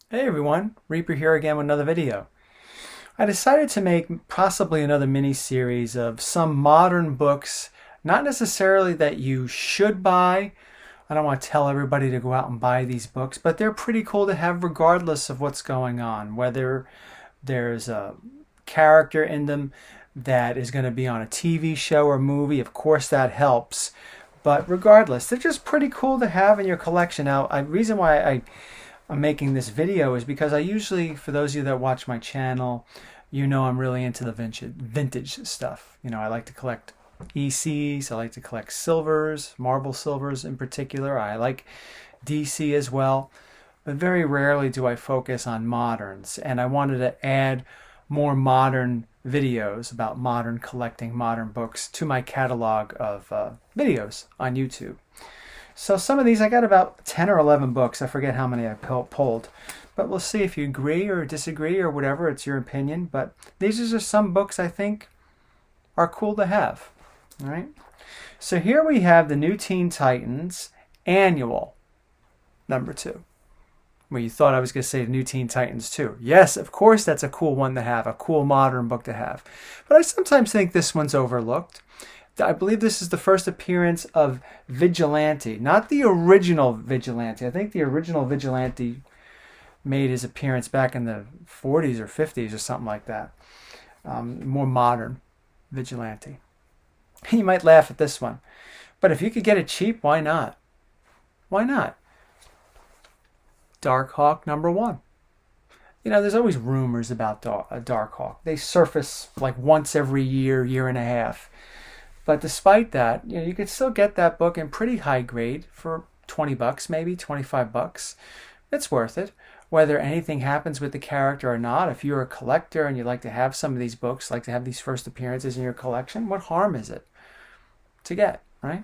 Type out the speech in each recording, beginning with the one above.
Hey everyone, Reaper here again with another video. I decided to make possibly another mini series of some modern books, not necessarily that you should buy. I don't want to tell everybody to go out and buy these books, but they're pretty cool to have regardless of what's going on. Whether there's a character in them that is going to be on a TV show or movie, of course that helps. But regardless, they're just pretty cool to have in your collection. Now, the reason why I'm making this video is because I usually, for those of you that watch my channel, you know I'm really into the vintage stuff. You know, I like to collect ECs, I like to collect silvers, marble silvers in particular. I like DC as well, but very rarely do I focus on moderns. And I wanted to add more modern videos about modern collecting modern books to my catalog of videos on YouTube. So some of these, I got about 10 or 11 books. I forget how many I pulled. But we'll see if you agree or disagree or whatever. It's your opinion. But these are just some books I think are cool to have. All right. So here we have the New Teen Titans Annual #2. Well, you thought I was going to say New Teen Titans 2. Yes, of course that's a cool one to have. A cool modern book to have. But I sometimes think this one's overlooked. I believe this is the first appearance of Vigilante, not the original Vigilante. I think the original Vigilante made his appearance back in the 40s or 50s or something like that. More modern Vigilante. You might laugh at this one, but if you could get it cheap, why not? Why not? Dark Hawk #1. You know, there's always rumors about Dark Hawk. They surface like once every year, year and a half. But despite that, you know, you could still get that book in pretty high grade for $20, maybe $25. It's worth it. Whether anything happens with the character or not, if you're a collector and you like to have some of these books, like to have these first appearances in your collection, what harm is it to get, right?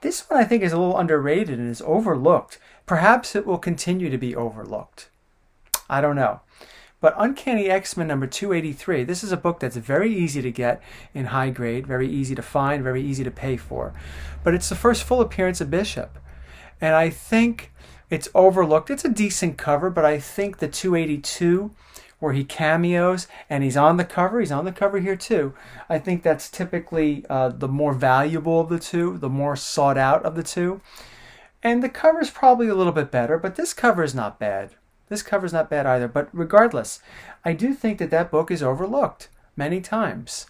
This one I think is a little underrated and is overlooked. Perhaps it will continue to be overlooked. I don't know. But Uncanny XMen #283, this is a book that's very easy to get in high grade, very easy to find, very easy to pay for. But it's the first full appearance of Bishop. And I think it's overlooked. It's a decent cover, but I think the 282, where he cameos and he's on the cover here too. I think that's typically the more valuable of the two, the more sought out of the two. And the cover's probably a little bit better, but this cover is not bad. This cover's not bad either, but regardless, I do think that that book is overlooked many times,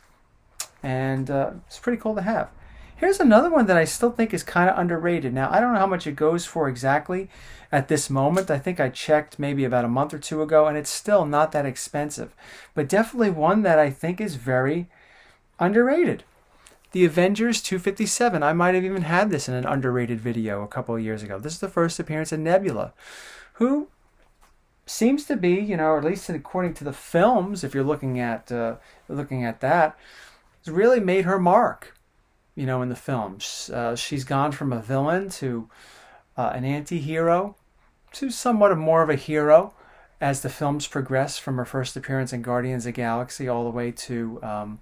and it's pretty cool to have. Here's another one that I still think is kind of underrated. Now, I don't know how much it goes for exactly at this moment. I think I checked maybe about a month or two ago, and it's still not that expensive, but definitely one that I think is very underrated. The Avengers 257. I might have even had this in an underrated video a couple of years ago. This is the first appearance of Nebula, who seems to be, you know, or at least according to the films, if you're looking at that, has really made her mark, you know, in the films. She's gone from a villain to an anti-hero to somewhat of more of a hero as the films progress, from her first appearance in Guardians of the Galaxy all the way to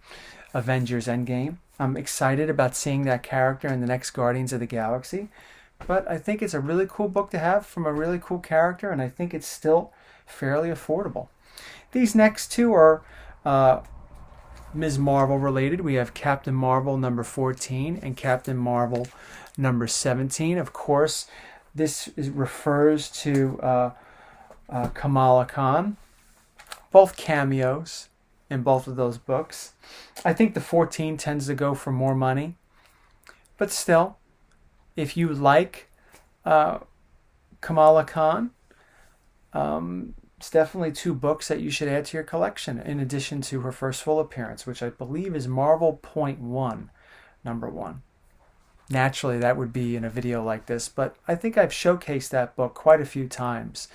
Avengers Endgame. I'm excited about seeing that character in the next Guardians of the Galaxy. But I think it's a really cool book to have from a really cool character, and I think it's still fairly affordable. These next two are Ms. Marvel related. We have Captain Marvel #14 and Captain Marvel #17. Of course, this refers to Kamala Khan. Both cameos in both of those books. I think the 14 tends to go for more money, but still, if you like Kamala Khan, it's definitely two books that you should add to your collection, in addition to her first full appearance, which I believe is Marvel #1, #1. Naturally, that would be in a video like this, but I think I've showcased that book quite a few times,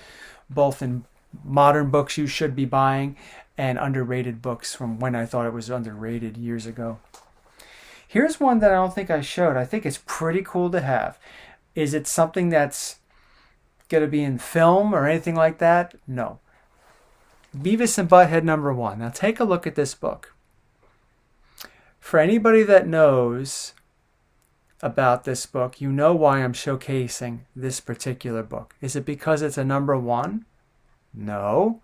both in modern books you should be buying and underrated books from when I thought it was underrated years ago. Here's one that I don't think I showed. I think it's pretty cool to have. Is it something that's going to be in film or anything like that? No. Beavis and Butthead #1. Now take a look at this book. For anybody that knows about this book, you know why I'm showcasing this particular book. Is it because it's a number one? No.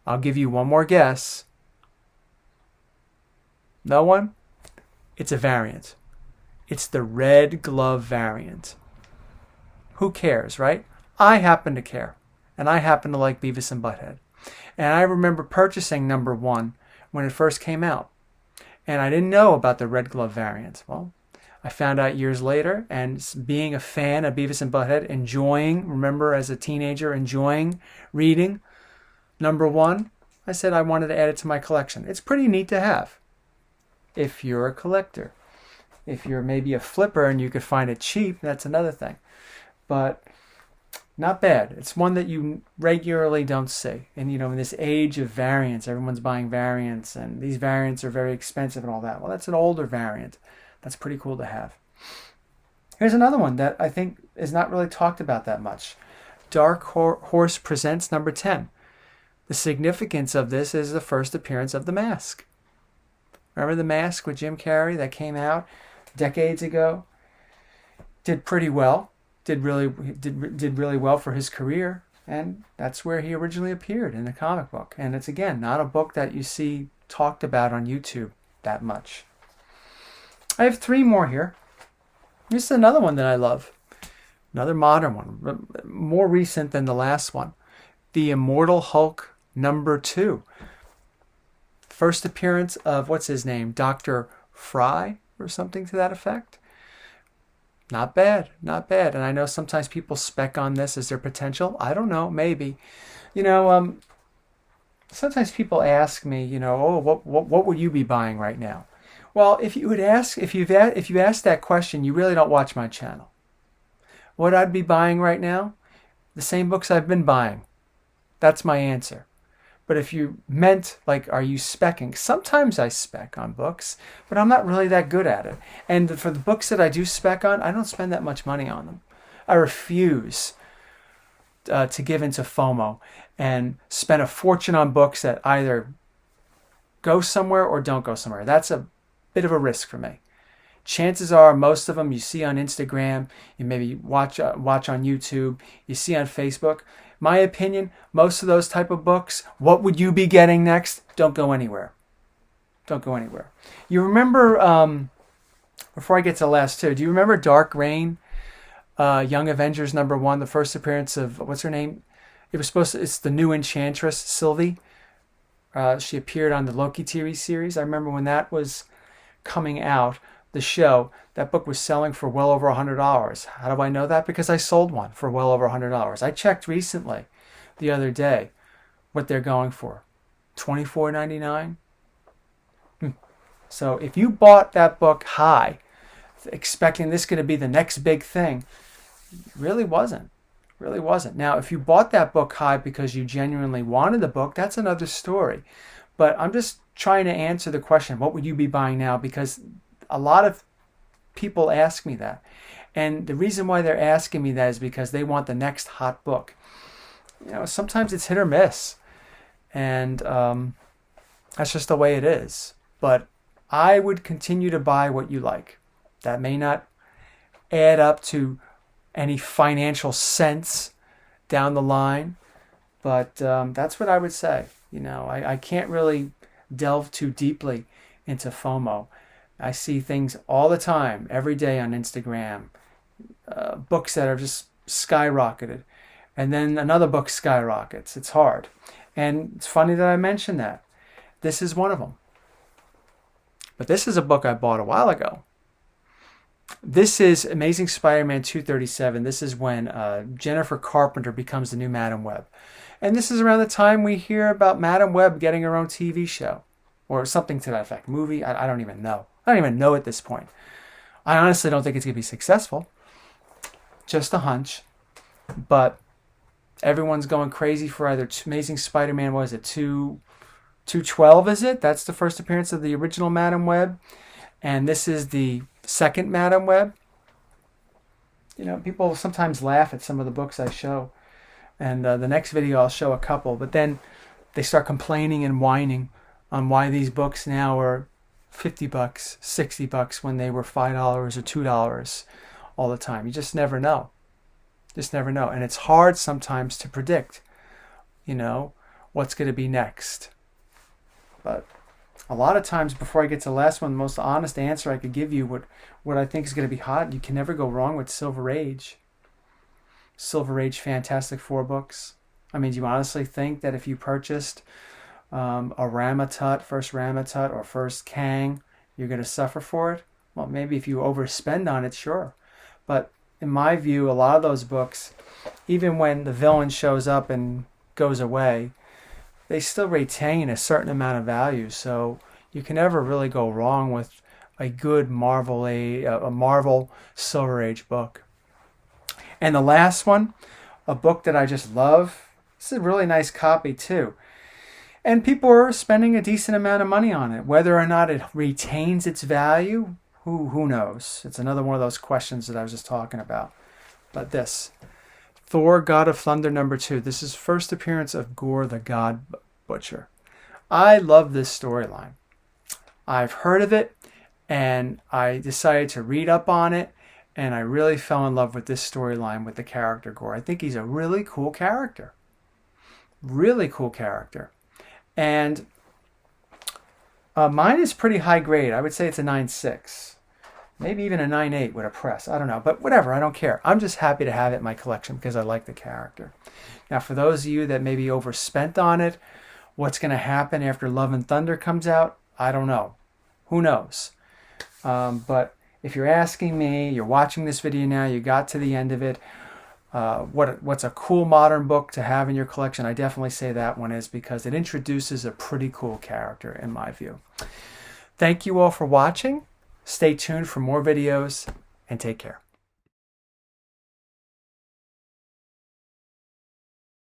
I'll give you one more guess. No one? It's a variant. It's the Red Glove variant. Who cares, right? I happen to care. And I happen to like Beavis and Butthead. And I remember purchasing number one when it first came out. And I didn't know about the Red Glove variant. Well, I found out years later, and being a fan of Beavis and Butthead, remember as a teenager, enjoying reading number one, I said I wanted to add it to my collection. It's pretty neat to have if you're a collector. If you're maybe a flipper and you could find it cheap, that's another thing. But not bad. It's one that you regularly don't see. And, in this age of variants, everyone's buying variants, and these variants are very expensive and all that. Well, that's an older variant. That's pretty cool to have. Here's another one that I think is not really talked about that much. Dark Horse Presents number 10. The significance of this is the first appearance of The Mask. Remember The Mask with Jim Carrey that came out decades ago? Did pretty well. Did really well for his career, and that's where he originally appeared, in the comic book. And it's, again, not a book that you see talked about on YouTube that much. I have 3 more here. This is another one that I love. Another modern one, more recent than the last one. The Immortal Hulk number 2. First appearance of, what's his name, Dr. Fry or something to that effect. Not bad, not bad. And I know sometimes people spec on this as their potential. I don't know, maybe. Sometimes people ask me, oh, what would you be buying right now? Well, if you've asked that question, you really don't watch my channel. What I'd be buying right now? The same books I've been buying. That's my answer. But if you meant, are you specking? Sometimes I spec on books, but I'm not really that good at it. And for the books that I do spec on, I don't spend that much money on them. I refuse to give into FOMO and spend a fortune on books that either go somewhere or don't go somewhere. That's a bit of a risk for me. Chances are most of them you see on Instagram, you maybe watch on YouTube, you see on Facebook. My opinion, most of those type of books, what would you be getting next? Don't go anywhere. Don't go anywhere. You remember, before I get to the last 2, do you remember Dark Reign, Young Avengers number 1, the first appearance of, what's her name? It's the new Enchantress, Sylvie. She appeared on the Loki TV series. I remember when that was coming out, the show, that book was selling for well over $100. How do I know that? Because I sold one for well over $100. I checked recently, the other day, what they're going for. $24.99. So if you bought that book high, expecting this going to be the next big thing, really wasn't. Really wasn't. Now, if you bought that book high because you genuinely wanted the book, that's another story. But I'm just trying to answer the question, what would you be buying now? Because a lot of people ask me that. And the reason why they're asking me that is because they want the next hot book. Sometimes it's hit or miss. And that's just the way it is. But I would continue to buy what you like. That may not add up to any financial sense down the line. But that's what I would say. I can't really delve too deeply into FOMO. I see things all the time, every day on Instagram, books that are just skyrocketed. And then another book skyrockets. It's hard. And it's funny that I mentioned that. This is one of them. But this is a book I bought a while ago. This is Amazing Spider-Man 237. This is when Jennifer Carpenter becomes the new Madam Web. And this is around the time we hear about Madam Web getting her own TV show. Or something to that effect. Movie? I don't even know. I don't even know at this point. I honestly don't think it's going to be successful. Just a hunch. But everyone's going crazy for either Amazing Spider-Man, what is it, 212 is it? That's the first appearance of the original Madam Web. And this is the second Madam Web. People sometimes laugh at some of the books I show. And the next video I'll show a couple. But then they start complaining and whining on why these books now are $50, $60 when they were $5 or $2 all the time. You just never know. Just never know. And it's hard sometimes to predict, what's going to be next. But a lot of times, before I get to the last one, the most honest answer I could give you, what I think is going to be hot, you can never go wrong with Silver Age. Silver Age Fantastic Four books. I mean, do you honestly think that if you purchased a Ramatut, first Ramatut or first Kang, you're going to suffer for it? Well, maybe if you overspend on it, sure. But in my view, a lot of those books, even when the villain shows up and goes away, they still retain a certain amount of value. So you can never really go wrong with a good a Marvel Silver Age book. And the last one, a book that I just love. This is a really nice copy too. And people are spending a decent amount of money on it. Whether or not it retains its value, who knows? It's another one of those questions that I was just talking about. But this, Thor God of Thunder #2. This is first appearance of Gore the God Butcher. I love this storyline. I've heard of it, and I decided to read up on it, and I really fell in love with this storyline with the character Gore. I think he's a really cool character. Really cool character. And mine is pretty high grade. I would say it's a 9.6. Maybe even a 9.8 with a press. I don't know. But whatever. I don't care. I'm just happy to have it in my collection because I like the character. Now, for those of you that maybe overspent on it, what's going to happen after Love and Thunder comes out? I don't know. Who knows? But if you're asking me, you're watching this video now, you got to the end of it, what's a cool modern book to have in your collection? I definitely say that one is, because it introduces a pretty cool character in my view. Thank you all for watching. Stay tuned for more videos, and take care.